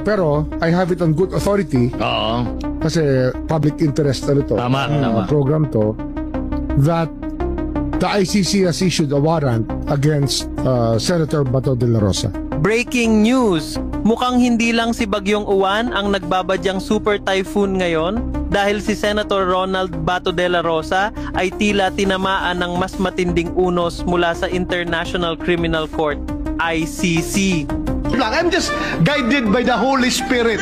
Pero I have it on good authority. Oo. Kasi public interest Tama. program to, that the ICC has issued a warrant against Senator Bato de la Rosa. Breaking news! Mukhang hindi lang si Bagyong Uwan ang nagbabadyang super typhoon ngayon dahil si Senator Ronald Bato de la Rosa ay tila tinamaan ng mas matinding unos mula sa International Criminal Court, ICC. I'm just guided by the Holy Spirit.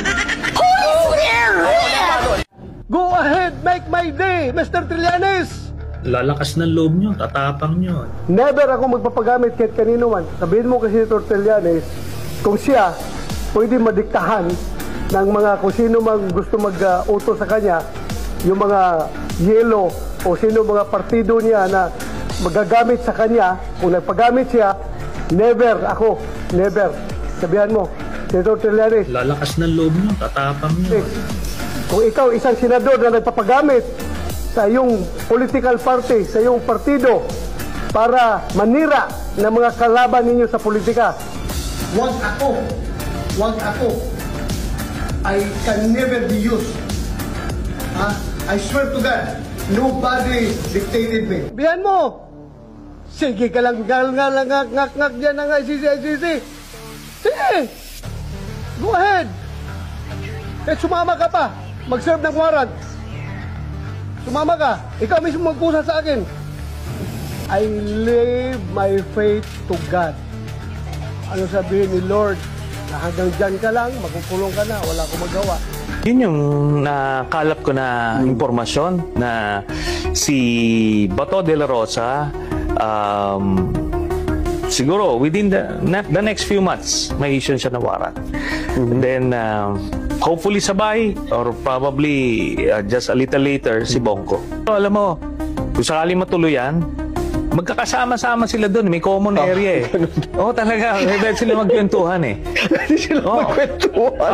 Go ahead, make my day, Mr. Trillanes! Lalakas ng loob nyo, tatapang nyo. Never ako magpapagamit kahit kanino man. Sabihin mo kasi Senator Trillanes, kung siya pwede madiktahan ng mga kung sino mang gusto mag-utos sa kanya, yung mga yelo o sino mga partido niya na magagamit sa kanya, kung nagpagamit siya, never ako, never. Sabihan mo, Senator Trillanes. Lalakas ng loob nyo, tatapang nyo. Kung ikaw isang senador na nagpapagamit sa iyong political party, sa iyong partido, para manira ng mga kalaban ninyo sa politika, Wag ako. I can never be used. I swear to God, nobody dictated me. sabihan mo, sige ka lang, ngak dyan ng ICC. Sige, go ahead. Kahit sumama ka pa, mag-serve ng warrant. Sumama ka, ikaw mismo magpusa sa akin. I leave my faith to God. Ano sabihin ni Lord, na hanggang dyan ka lang, makukulong ka na, wala akong magawa. Yun yung nakalap ko na impormasyon na si Bato de la Rosa, siguro within the next few months, may issue siya na warrant. And then, hopefully sabay or probably just a little later si Bongko. So, alam mo, kung sakali matuloy yan, magkakasama-sama sila doon. May common area eh. Oo, talaga. Pwede sila magkwentuhan eh. Pwede sila magkwentuhan.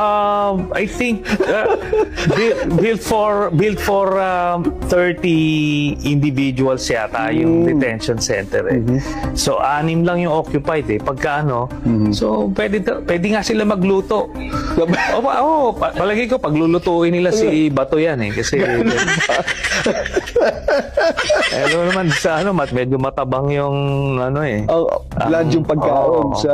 I think built for 30 individuals yata yung detention center eh. So, 6 lang yung occupied eh. Pagka ano, so pwede nga sila magluto. Palagi ko, paglulutuin nila si Bato yan eh. Kasi ano naman sa ano, medyo matabang yung ano eh. Blood yung pagkaon sa